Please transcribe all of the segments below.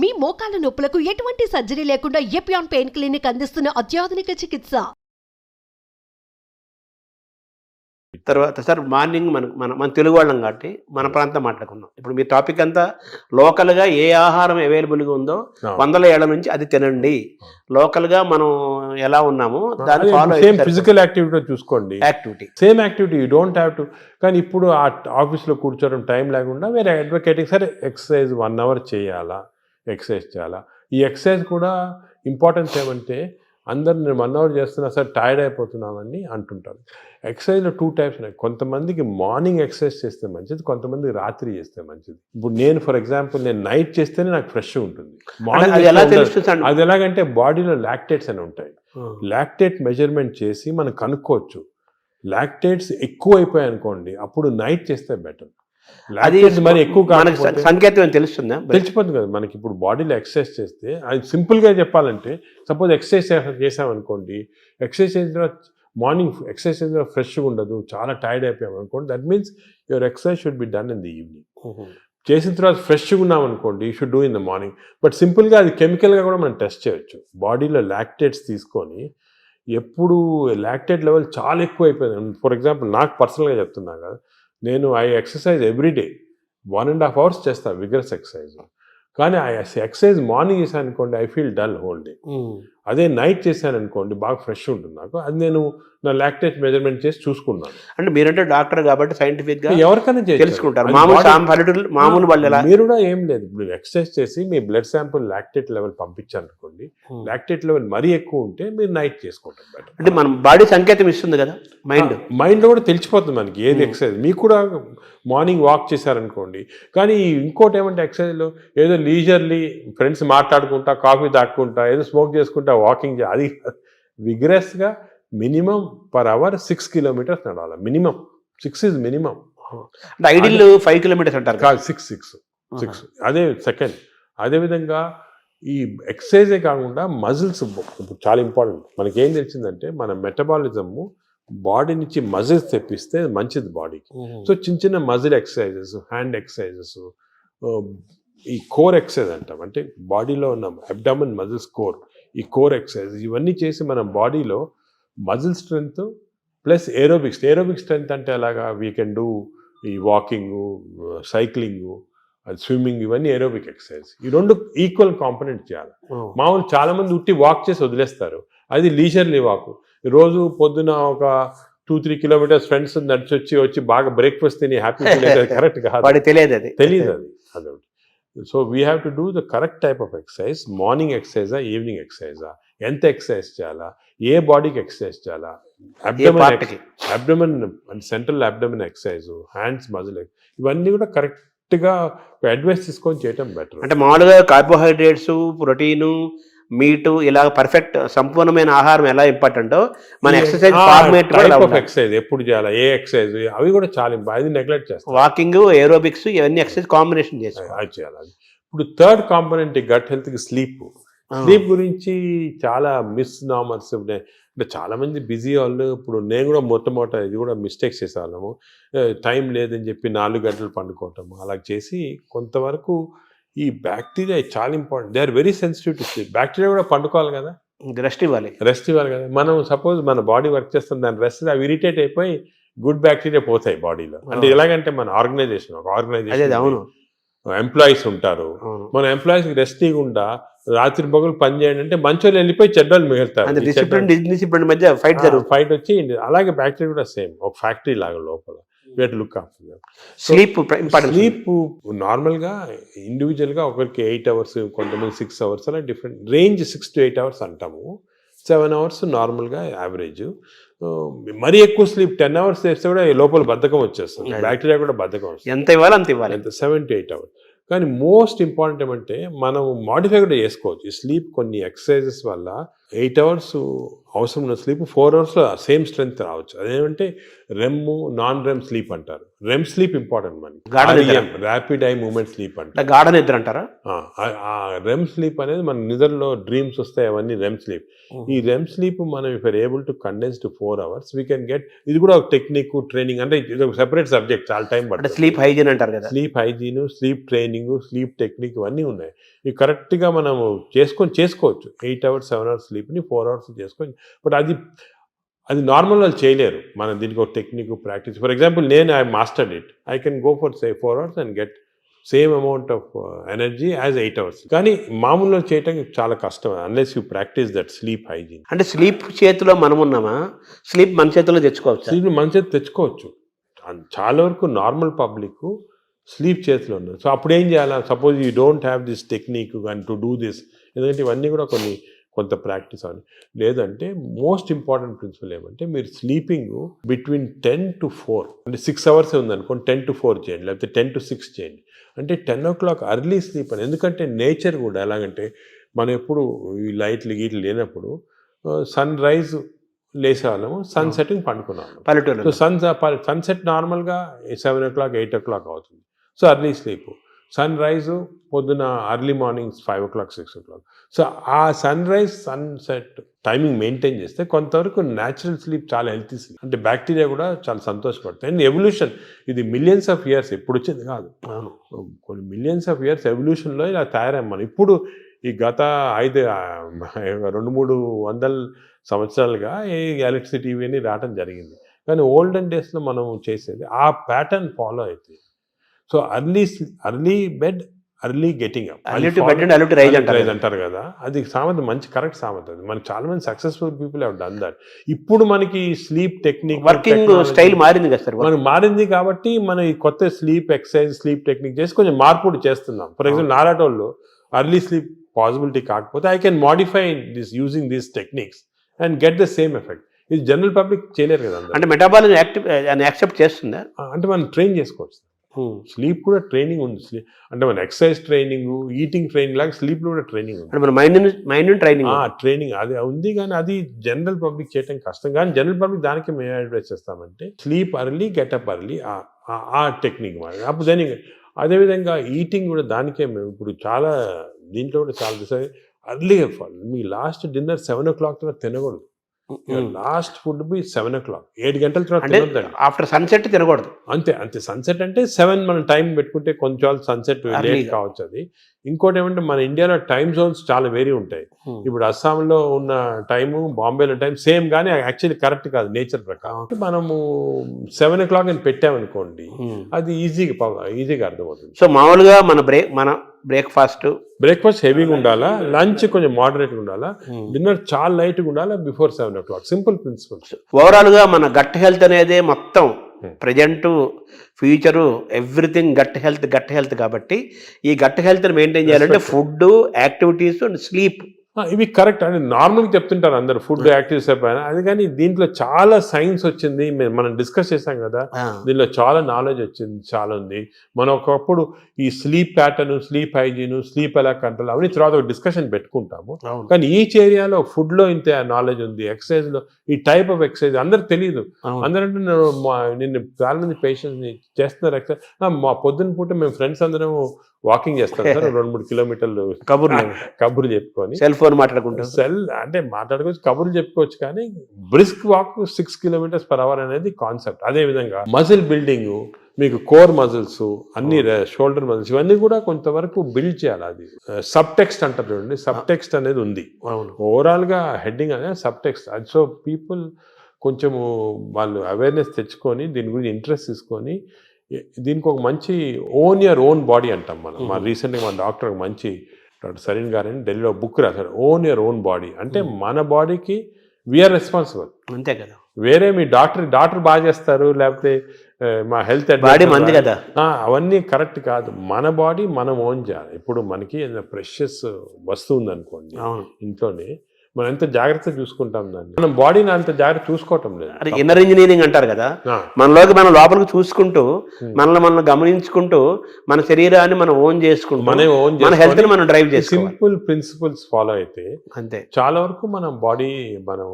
మీ మోకాల నొప్పులకు ఎటువంటి సర్జరీ లేకుండా ఎపియాన్ పెయిన్ క్లినిక్ అందిస్తున్న అత్యాధునిక చికిత్స. తర్వాత సార్ మార్నింగ్ మన తెలుగు వాళ్ళం కాబట్టి మన ప్రాంతం మాట్లాడుకుందాం. ఇప్పుడు మీ టాపిక్ అంతా లోకల్గా ఏ ఆహారం అవైలబుల్గా ఉందో 100 ఏళ్ల నుంచి అది తినండి. లోకల్గా మనం ఎలా ఉన్నామో దాన్ని ఫాలో ఫిజికల్ యాక్టివిటీ చూసుకోండి. Same activity you don't have to. కానీ ఇప్పుడు ఆ ఆఫీస్లో కూర్చోవడం టైం లేకుండా వేరే అడ్వకేటింగ్ సరే ఎక్సర్సైజ్ 1 hour చేయాలా, ఎక్సర్సైజ్ చేయాలా. ఈ ఎక్సర్సైజ్ కూడా ఇంపార్టెన్స్ ఏమంటే అందరు నేను 1 hour చేస్తున్నా సార్ టైర్డ్ అయిపోతున్నామని అంటుంటారు. ఎక్సర్సైజ్లో 2 types ఉన్నాయి. కొంతమందికి మార్నింగ్ ఎక్సర్సైజ్ చేస్తే మంచిది, కొంతమంది రాత్రి చేస్తే మంచిది. ఇప్పుడు నేను ఫర్ ఎగ్జాంపుల్ నేను నైట్ చేస్తేనే నాకు ఫ్రెష్ ఉంటుంది. మార్నింగ్ అది ఎలాగంటే బాడీలో లాక్టేట్స్ అని ఉంటాయి. లాక్టేట్ మెజర్మెంట్ చేసి మనం కనుక్కోవచ్చు. లాక్టేట్స్ ఎక్కువ అయిపోయాయి అనుకోండి, అప్పుడు నైట్ చేస్తే బెటర్. అది మరి ఎక్కువ సంకేతం తెలుస్తుందా? తెలిసిపోతుంది కదా మనకి. ఇప్పుడు బాడీలో ఎక్సర్సైజ్ చేస్తే అది సింపుల్గా చెప్పాలంటే సపోజ్ ఎక్సర్సైజ్ చేసామనుకోండి, ఎక్సర్సైజ్ చేసిన తర్వాత మార్నింగ్ ఎక్సర్సైజ్ చేసిన తర్వాత ఫ్రెష్గా ఉండదు, చాలా టైర్డ్ అయిపోయాం అనుకోండి, that means your exercise should be done in the evening. చేసిన తర్వాత ఫ్రెష్గా ఉన్నాం అనుకోండి, you should do in the morning. But సింపుల్గా అది కెమికల్గా కూడా మనం టెస్ట్ చేయొచ్చు. బాడీలో లాక్టేట్స్ తీసుకొని ఎప్పుడు లాక్టేట్ లెవెల్ చాలా ఎక్కువ అయిపోయింది. ఫర్ ఎగ్జాంపుల్ నాకు పర్సనల్గా చెప్తున్నా కదా, నేను ఐ ఎక్సర్సైజ్ ఎవ్రీడే 1.5 hours చేస్తాను విగరస్ ఎక్సర్సైజ్. కానీ ఆ ఎక్సర్సైజ్ మార్నింగ్ చేశాను అనుకోండి, I feel dull whole day. అదే నైట్ చేశాను అనుకోండి, బాగా ఫ్రెష్ ఉంటుంది నాకు. అది నేను నా లాక్టేట్ మెజర్మెంట్ చేసి చూసుకున్నాను. అంటే మీరంటే డాక్టర్ కాబట్టి సైంటిఫిక్గా ఎవరికైనా తెలుసుకుంటారు. మామూలు మీరు కూడా ఏం లేదు, ఇప్పుడు ఎక్సర్సైజ్ చేసి మీ బ్లడ్ శాంపుల్ లాక్టేట్ లెవెల్ పంపించాను అనుకోండి, లాక్టేట్ లెవెల్ మరీ ఎక్కువ ఉంటే మీరు నైట్ చేసుకుంటారు బెటర్. అంటే మన బాడీ సంకేతం ఇస్తుంది కదా, మైండ్లో కూడా తెలిసిపోతుంది మనకి ఏది ఎక్సర్సైజ్. మీకు కూడా మార్నింగ్ వాక్ చేశారనుకోండి. కానీ ఇంకోటి ఏమంటే ఎక్సర్సైజ్లో ఏదో లీజర్లీ ఫ్రెండ్స్ మాట్లాడుకుంటా, కాఫీ తాక్కుంటా, ఏదో స్మోక్ చేసుకుంటా వాకింగ్ అది విగ్రెస్గా మినిమం పర్ అవర్ 6 kilometers నడవాలి. Minimum 6 is minimum. అంటే ఐడియల్ 5 kilometers అంటారు కాదు, 6 అదే సెకండ్. అదేవిధంగా ఈ ఎక్సర్సైజే కాకుండా మజిల్స్ చాలా ఇంపార్టెంట్. మనకేం తెలిసిందంటే మన మెటబాలిజము బాడీ నుంచి మజిల్స్ తెప్పిస్తే మంచిది బాడీకి. సో చిన్న చిన్న మజిల్ ఎక్సర్సైజెస్, హ్యాండ్ ఎక్సర్సైజెస్, ఈ కోర్ ఎక్సర్సైజ్ అంటాం, అంటే బాడీలో ఉన్న అబ్డామన్ మజిల్స్ కోర్, ఈ కోర్ ఎక్సర్సైజ్ ఇవన్నీ చేసి మన బాడీలో muscle strength plus aerobics. Aerobic strength అంటే అలాగా వీ కెన్ డూ ఈ వాకింగు, సైక్లింగు, స్విమ్మింగ్, ఇవన్నీ ఏరోబిక్ ఎక్సర్సైజ్. ఈ 2 ఈక్వల్ కాంపనెంట్ చేయాలి. మామూలు చాలామంది ఉట్టి వాక్ చేసి వదిలేస్తారు, అది లీజర్లీ వాక్. రోజు పొద్దున ఒక 2-3 kilometers ఫ్రెండ్స్ వచ్చి బాగా బ్రేక్ఫాస్ట్ తిని హ్యాపీ కరెక్ట్ కాదు, తెలియదు అది. So we have to do the correct type of exercise. Morning ఎక్సర్సైజా, ఈవినింగ్ ఎక్సర్సైజా, ఎంత ఎక్సర్సైజ్ చేయాలా, ఏ బాడీకి ఎక్సర్సైజ్ చేయాలా, abdomen and central abdomen exercise, hands muscle, ఇవన్నీ కూడా కరెక్ట్గా అడ్వైస్ తీసుకొని చేయటం బెటర్. అంటే మామూలుగా కార్బోహైడ్రేట్స్, ప్రోటీను, మీటు ఇలా పర్ఫెక్ట్ సంపూర్ణమైన ఆహారం ఎలా ఇంపార్టెంటో మన ఎక్సర్సైజ్ ఫార్మేట్ ఎక్సర్సైజ్ ఎప్పుడు చేయాలి, ఏ ఎక్సర్సైజ్, అవి కూడా చాలా అది నెగ్లెక్ట్ చేస్తాం. వాకింగ్, ఏరోబిక్స్, ఇవన్నీ ఎక్సర్సైజ్ కాంబినేషన్ చేయాలి. ఇప్పుడు థర్డ్ కాంపోనెంట్ గట్ హెల్త్కి స్లీప్. స్లీప్ గురించి చాలా మిస్ నామర్స్. అంటే చాలా మంది బిజీ వాళ్ళు, ఇప్పుడు నేను కూడా మొట్టమొదట ఇది కూడా మిస్టేక్స్ చేసేవాళ్ళము. టైం లేదని చెప్పి 4 గంటలు పండుకోవటము అలా చేసి కొంతవరకు ఈ బ్యాక్టీరియా చాలా important. They are very sensitive to sleep. Bacteria కూడా పండుకోవాలి కదా, రెస్ట్ ఇవ్వాలి కదా. మనం సపోజ్ మన బాడీ వర్క్ చేస్తుంది, దాని రెస్ట్ అవి ఇరిటేట్ అయిపోయి గుడ్ బ్యాక్టీరియా పోతాయి బాడీలో. అంటే ఎలాగంటే మన ఆర్గనైజేషన్ ఎంప్లాయీస్ ఉంటారు, మన ఎంప్లాయీస్కి రెస్ట్ ఇవ్వకుండా రాత్రి పగలు పని చేయండి అంటే మంచోళ్ళు వెళ్ళిపోయి చెడ్డోళ్ళు మిగులుతారు, ఫైట్ వచ్చి. అలాగే బ్యాక్టీరియా కూడా సేమ్ ఒక ఫ్యాక్టరీ లాగా లోపల. Look after sleep. నార్మల్గా ఇండివిజువల్గా ఒకరికి 8 hours, కొంతమంది 6 hours, అలా డిఫరెంట్ రేంజ్. 6 to 8 hours అంటాము, 7 hours నార్మల్గా యావరేజ్. మరీ ఎక్కువ స్లీప్ 10 hours చేస్తే కూడా లోపల బద్ధకం వచ్చేస్తుంది, బ్యాక్టీరియా కూడా బద్ధకం వస్తుంది. ఎంత ఇవ్వాలి అంత ఇవ్వాలి, 7 to 8 hours. కానీ మోస్ట్ ఇంపార్టెంట్ ఏమంటే మనం మాడిఫై కూడా చేసుకోవచ్చు ఈ స్లీప్. కొన్ని ఎక్సర్సైజెస్ వల్ల 8 hours అవసరం ఉన్న స్లీప్ 4 hours సేమ్ స్ట్రెంత్ రావచ్చు. అదేమంటే రెమ్ నాన్ రెమ్ స్లీప్ అంటారు. రెమ్ స్లీప్ ఇంపార్టెంట్ మనకి, ర్యాపిడ్ ఐ మూవ్మెంట్ స్లీప్ అంటారు. గాఢ నిద్ర అంటారా? ఆ రెమ్ స్లీప్ అనేది మన నిద్రలో డ్రీమ్స్ వస్తాయి, అవన్నీ రెమ్ స్లీప్. ఈ రెమ్ స్లీప్ మనం if are able to condense to 4 hours we can get. ఇది కూడా ఒక టెక్నిక్, ట్రైనింగ్, అంటే ఇది ఒక సెపరేట్ సబ్జెక్ట్, చాలా టైం పడుతుంది. స్లీప్ హైజీన్ అంటారు కదా. Sleep hygiene, sleep training, sleep technique ఇవన్నీ ఉన్నాయి. ఇవి కరెక్ట్గా మనం చేసుకోవచ్చు. 8 hours 7 hours స్లీప్ని 4 hours చేసుకోవచ్చు. బట్ అది నార్మల్ వాళ్ళు చేయలేరు. మనం దీనికి ఒక technique, practice. For example I mastered it, I can go for 4 hours and get same amount of energy as 8 hours. కానీ మామూలుగా చేయటం చాలా కష్టం unless you practice that sleep hygiene. అంటే స్లీప్ చేతిలో మనం ఉన్నామా, స్లీప్ మన చేతిలో తెచ్చుకోవచ్చు? స్లీప్ మన చేతి తెచ్చుకోవచ్చు. చాలా వరకు నార్మల్ పబ్లిక్ స్లీప్ చేతిలో ఉన్నారు. సో అప్పుడు ఏం చేయాలి? Suppose you don't have this technique and to do this, ఎందుకంటే ఇవన్నీ కూడా కొంత ప్రాక్టీస్ అవ్వాలి. లేదంటే మోస్ట్ ఇంపార్టెంట్ ప్రిన్సిపల్ ఏమంటే మీరు స్లీపింగ్ బిట్వీన్ 10 to 4, అంటే 6 hours ఉందనుకోండి, 10 to 4 చేయండి, లేకపోతే 10 to 6 చేయండి. అంటే 10 o'clock అర్లీ స్లీప్ అని. ఎందుకంటే నేచర్ కూడా ఎలాగంటే మనం ఎప్పుడు ఈ లైట్లు గీట్లు లేనప్పుడు సన్ రైజ్ లేసేవాళ్ళము, సన్ సెట్టింగ్ పండుకున్నాము పల్లెటూరు. సో సన్సెట్ నార్మల్గా 7 o'clock 8 o'clock అవుతుంది. So early sleep. Sunrise పొద్దున early morning 5 o'clock 6 o'clock. So ఆ sunrise sunset timing maintain చేస్తే కొంతవరకు న్యాచురల్ స్లీప్ చాలా హెల్తీ స్లీప్. అంటే బ్యాక్టీరియా కూడా చాలా సంతోషపడతాయి. అండ్ ఎవల్యూషన్ ఇది మిలియన్స్ ఆఫ్ ఇయర్స్ ఎప్పుడు వచ్చింది కాదు, కొన్ని మిలియన్స్ ఆఫ్ ఇయర్స్ ఎవల్యూషన్లో ఇలా తయారయ్యాం మనం. ఇప్పుడు ఈ గత 200-300 సంవత్సరాలుగా ఈ ఎలక్ట్రిసిటీ ఇవన్నీ రావటం జరిగింది. కానీ ఓల్డెన్ డేస్లో మనం చేసేది ఆ ప్యాటర్న్ ఫాలో అవుతుంది. So early bed early getting up, rise అంటారు కదా, అది సామెత, మంచి కరెక్ట్ సామెత. అది మనకి చాలా మంది successful people have done that. ఇప్పుడు మనకి స్లీప్ టెక్నిక్, వర్కింగ్ స్టైల్ మారింది కదా సార్, మనకు మారింది కాబట్టి మనం ఈ కొత్త స్లీప్ ఎక్సర్సైజ్, స్లీప్ టెక్నిక్ చేసి కొంచెం మార్పు చేస్తున్నాం. ఫర్ ఎగ్జాంపుల్ నారాటోళ్ళు అర్లీ స్లీప్ పాసిబిలిటీ కాకపోతే I can modify this using these techniques and get the same effect. ఇది జనరల్ పబ్లిక్ చేయలేరు కదా. అంటే మెటాబాలిజం యాక్సెప్ట్ చేస్తుందా? అంటే మనం ట్రైన్ చేసుకోవచ్చు. స్లీప్ కూడా ట్రైనింగ్ ఉంది. అంటే మన ఎక్సర్సైజ్ ట్రైనింగ్, ఈటింగ్ ట్రైనింగ్ లాగా స్లీప్లో కూడా ట్రైనింగ్ ఉంది. మన మైండ్ ట్రైనింగ్ అది ఉంది. కానీ అది జనరల్ పబ్లిక్ చేయడం కష్టం. కానీ జనరల్ పబ్లిక్ దానికి మేము అడ్వైస్ చేస్తామంటే స్లీప్ అర్లీ, గెటప్ అర్లీ, ఆ టెక్నిక్ మరి. అప్పుడు దాని అదేవిధంగా ఈటింగ్ కూడా దానికే మేము ఇప్పుడు చాలా దీంట్లో కూడా చాలా అర్లీగా మీ లాస్ట్ డిన్నర్ 7 o'clock తర్వాత తినకూడదు. లాస్ట్ ఫుడ్ బి 7 o'clock, 7 గంటల తర్వాత తినొద్దండి. ఆఫ్టర్ సన్సెట్ తినకూడదు. అంతే సన్సెట్ అంటే 7 మనం టైం పెట్టుకుంటే కొంచెం సన్సెట్ లేట్ కావచ్చు. అది ఇంకోటి ఏమంటే మన ఇండియాలో టైమ్ జోన్స్ చాలా వేరీ ఉంటాయి. ఇప్పుడు అస్సాంలో ఉన్న టైము, బాంబేలో టైం సేమ్, కానీ యాక్చువల్లీ కరెక్ట్ కాదు నేచర్ ప్రకారం. మనము 7 o'clock అని పెట్టామనుకోండి, అది ఈజీగా అర్థమవుతుంది. సో మామూలుగా మన బ్రేక్ఫాస్ట్ హెవీగా ఉండాలా, లంచ్ కొంచెం మోడరేట్గా ఉండాలా, డిన్నర్ చాలా లైట్గా ఉండాలా బిఫోర్ 7 o'clock. Simple principles. ఓవరాల్గా మన గట్ హెల్త్ అనేది మొత్తం present future everything gut health కాబట్టి ఈ గట్ హెల్త్ని మెయింటైన్ చేయాలంటే ఫుడ్, యాక్టివిటీస్ అండ్ స్లీప్ ఇవి కరెక్ట్ అని నార్మల్గా చెప్తుంటారు అందరు, ఫుడ్ యాక్టివిటీస్ పైన. అది కానీ దీంట్లో చాలా సైన్స్ వచ్చింది, మనం డిస్కస్ చేసాం కదా, దీనిలో చాలా నాలెడ్జ్ వచ్చింది, చాలా ఉంది. మనం ఒకప్పుడు ఈ sleep pattern, sleep hygiene, sleep ఎలా కంట్రోల్ అవన్నీ తర్వాత ఒక డిస్కషన్ పెట్టుకుంటాము. కానీ ఈచ్ ఏరియాలో ఫుడ్లో ఇంత నాలెడ్జ్ ఉంది, ఎక్సర్సైజ్లో ఈ టైప్ ఆఫ్ ఎక్సర్సైజ్ అందరికి తెలియదు. అందరంటే నిన్న చాలా మంది పేషెంట్స్ చేస్తున్నారు ఎక్సర్సైజ్. మా పొద్దున్న పూట మేము ఫ్రెండ్స్ అందరం వాకింగ్ చేస్తాం సార్, 2-3 kilometers కబుర్లు చెప్పుకొని, సెల్ ఫోన్ మాట్లాడుకుంటాం. అంటే మాట్లాడుకోవచ్చు, కబుర్లు చెప్పుకోవచ్చు. కానీ బ్రిస్క్ వాక్ 6 km/h అనేది కాన్సెప్ట్. అదే విధంగా మజిల్ బిల్డింగ్, మీకు కోర్ మజిల్స్, అన్ని షోల్డర్ మజిల్స్, ఇవన్నీ కూడా కొంతవరకు బిల్డ్ చేయాలి. అది సబ్ టెక్స్ట్ అంటారు చూడండి, సబ్ టెక్స్ట్ అనేది ఉంది. ఓవరాల్ గా హెడ్డింగ్ అనేది సబ్ టెక్స్ట్. అది సో పీపుల్ కొంచెము వాళ్ళు అవేర్నెస్ తెచ్చుకొని దీని గురించి ఇంట్రెస్ట్ తీసుకొని దీనికి ఒక మంచి ఓన్ బాడీ అంటాం మనం. మా రీసెంట్గా మన డాక్టర్ మంచి డాక్టర్ సరీన్ గారని ఢిల్లీలో బుక్ రాశారు, ఓన్ బాడీ. అంటే మన బాడీకి వీఆర్ రెస్పాన్సిబుల్, అంతే కదా. వేరే మీ డాక్టర్ బాగా చేస్తారు, లేకపోతే మా హెల్త్ బాడీ మంది కదా, అవన్నీ కరెక్ట్ కాదు. మన బాడీ మనం ఓన్ చేయాలి. ఇప్పుడు మనకి ఏదైనా ప్రెషియస్ వస్తువు ఉందనుకోండి ఇంట్లోనే, మనం ఎంత జాగ్రత్తగా చూసుకుంటాం దాన్ని, మనం బాడీని అంత జాగ్రత్త చూసుకోవటం లేదు. అది ఇన్నర్ ఇంజనీరింగ్ అంటారు కదా, ఆ, మనలోకి మన లోపలికి చూసుకుంటూ మనల్ని గమనించుకుంటూ మన శరీరాన్ని మనం ఓన్ చేసుకుంటూ మనమే ఓన్ మన హెల్త్ ని మనం డ్రైవ్ చేసుకోవాలి. సింపుల్ ప్రిన్సిపల్స్ ఫాలో అయితే అంతే. చాలా వరకు మనం బాడీ మనం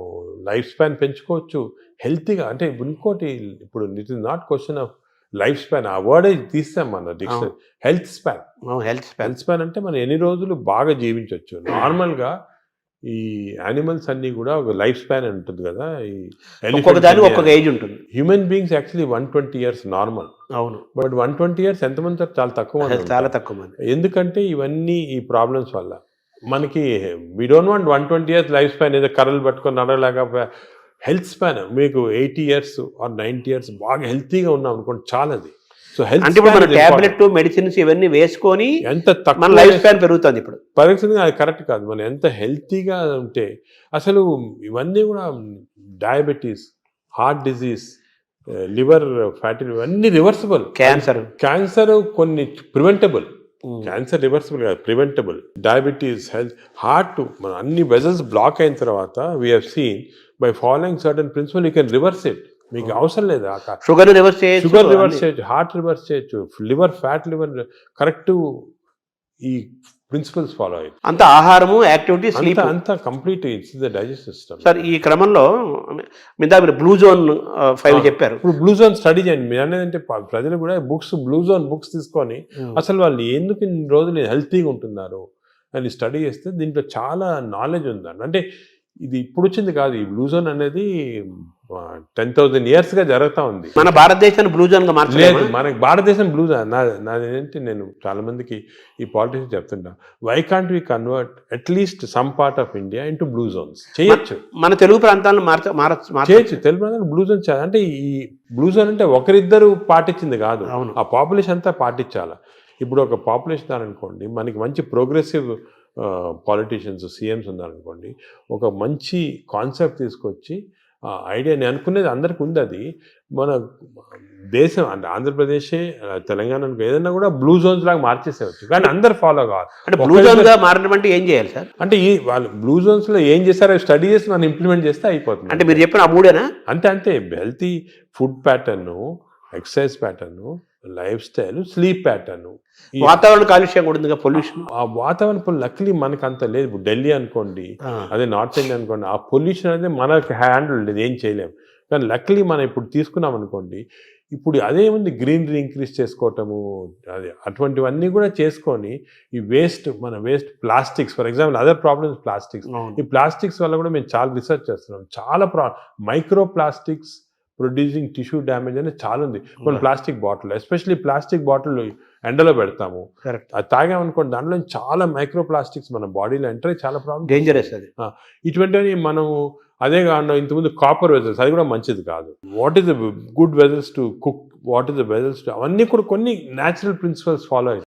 లైఫ్ స్పాన్ పెంచుకోవచ్చు హెల్తీగా. అంటే ఇంకోటి ఇప్పుడు it is not question of life span, ఆ వర్డ్ తీస్తాం మన dictionary. Health span, health span అంటే మనం ఎన్ని రోజులు బాగా జీవించవచ్చు. నార్మల్గా ఈ యానిమల్స్ అన్ని కూడా ఒక లైఫ్ స్పాన్ అని ఉంటుంది కదా, ఈ ఒక్కొక్క దానికి ఒక్కొక్క ఏజ్ ఉంటుంది. Human beings actually 120 years normal. అవును, బట్ 120 years ఎంతమంది చాలా తక్కువ మంది ఉంటారు. చాలా తక్కువ మంది. ఎందుకంటే ఇవన్నీ ఈ ప్రాబ్లమ్స్ వల్ల మనకి we don't want 120 years life span, ఏదో కర్రలు పట్టుకొని నడలాగా. హెల్త్ స్పాన్ మీకు 80 years or 90 years బాగా హెల్తీగా ఉన్నాం అనుకోండి, చాలా అది. సో హెల్త్ అంటే ఇప్పుడు మన టాబ్లెట్ మెడిసిన్స్ ఇవన్నీ వేసుకొని ఎంత మన తక్కువ లైఫ్ స్పాన్ పెరుగుతుంది. ఇప్పుడు పరిస్థితి అది కరెక్ట్ కాదు. మనం ఎంత హెల్తీగా ఉంటే అసలు ఇవన్నీ కూడా diabetes, heart disease, liver fatty ఇవన్నీ రివర్సిబుల్. క్యాన్సర్ కొన్ని ప్రివెంటబుల్, క్యాన్సర్ రివర్సిబుల్ కాదు, ప్రివెంటబుల్. డయాబెటీస్, హెల్త్, హార్ట్ మన అన్ని వెజల్స్ బ్లాక్ అయిన తర్వాత we have seen by following certain principal you can reverse it. మీకు అవసరం లేదు షుగర్ రివర్స్ చేయొచ్చు, హార్ట్ రివర్స్ చేయొచ్చు, లివర్ ఫ్యాట్ లివర్ కరెక్ట్. ఈ ప్రిన్సిపల్స్ ఫాలో అయ్యి అంత ఆహారము, యాక్టివిటీ, స్లీప్ అంతా complete it's the digestive system. Sir ఈ క్రమంలో మీరు బ్లూ జోన్ 5 చెప్పారు. ఇప్పుడు బ్లూ జోన్ స్టడీ చేయండి. మీరు అనేది ప్రజలు కూడా బ్లూ జోన్ బుక్స్ తీసుకొని అసలు వాళ్ళు ఎందుకు ఇన్ని రోజులు హెల్తీగా ఉంటున్నారు అని స్టడీ చేస్తే దీంట్లో చాలా నాలెడ్జ్ ఉందండి. అంటే ఇది ఇప్పుడు వచ్చింది కాదు, ఈ బ్లూ జోన్ అనేది 10,000 years గా జరుగుతూ ఉంది. మన భారతదేశాన్ని బ్లూ జోన్ గా మార్చలేదు. మనకి భారతదేశం బ్లూ జోన్ నాదేంటి, నేను చాలా మందికి ఈ పాలిటిక్స్ చెప్తుంటా, why can't we convert at least some part of India into blue zones చేయొచ్చు. మన తెలుగు ప్రాంతాలను చేయొచ్చు. తెలుగు ప్రాంతాలు బ్లూ జోన్ చేయాలి. అంటే ఈ బ్లూ జోన్ అంటే ఒకరిద్దరు పాటించింది కాదు, ఆ పాపులేషన్ అంతా పాటించాలి. ఇప్పుడు ఒక పాపులేషన్ అనుకోండి, మనకి మంచి ప్రోగ్రెసివ్ పాలిటీషియన్స్, సీఎంస్ ఉన్నారనుకోండి, ఒక మంచి కాన్సెప్ట్ తీసుకొచ్చి ఐడియా, నేను అనుకునేది అందరికి ఉంది. అది మన దేశం అంటే ఆంధ్రప్రదేశ్, తెలంగాణ ఏదైనా కూడా బ్లూ జోన్స్ లాగా మార్చేసేవచ్చు, కానీ అందరు ఫాలో కావాలి. అంటే బ్లూ జోన్ గా మారడం అంటే ఏం చేయాలి సార్? అంటే ఈ వాళ్ళు బ్లూ జోన్స్ లో ఏం చేస్తారో స్టడీ చేసి మనం ఇంప్లిమెంట్ చేస్తే అయిపోతుంది. అంటే మీరు చెప్పిన ఆ మూడేనా? అంతే. Healthy food pattern, exercise pattern, life style, sleep pattern, వాతావరణ కాలుష్యం కూడా ఉంది, పొల్యూషన్. ఆ వాతావరణ లక్లీ మనకు అంత లేదు. ఇప్పుడు ఢిల్లీ అనుకోండి, అదే నార్త్ ఇండియా అనుకోండి, ఆ పొల్యూషన్ అనేది మనకు హ్యాండిల్ లేదు, ఏం చేయలేము. కానీ లక్లీ మనం ఇప్పుడు తీసుకున్నాం అనుకోండి, ఇప్పుడు అదేముంది, గ్రీనరీ ఇంక్రీజ్ చేసుకోవటము, అది అటువంటివన్నీ కూడా చేసుకొని ఈ మన waste plastics, for example other problems plastics. ఈ ప్లాస్టిక్స్ వల్ల కూడా మేము చాలా రీసెర్చ్ చేస్తున్నాం. చాలా micro plastics producing tissue damage అనేది చాలా ఉంది. కొన్ని plastic bottle, especially plastic bottle ఎండలో పెడతాము, అది తాగామనుకోండి, దాంట్లో చాలా మైక్రో ప్లాస్టిక్స్ మన బాడీలో ఎంటర్ అయ్యి చాలా ప్రాబ్లమ్, డేంజరస్ అది. ఇటువంటివి మనం అదే కాకుండా ఇంతకుముందు కాపర్ వెజల్స్, అది కూడా మంచిది కాదు. What is the good vessels to cook, what is the vessels to, అవన్నీ కూడా కొన్ని న్యాచురల్ ప్రిన్సిపల్స్ ఫాలో అవుతాయి.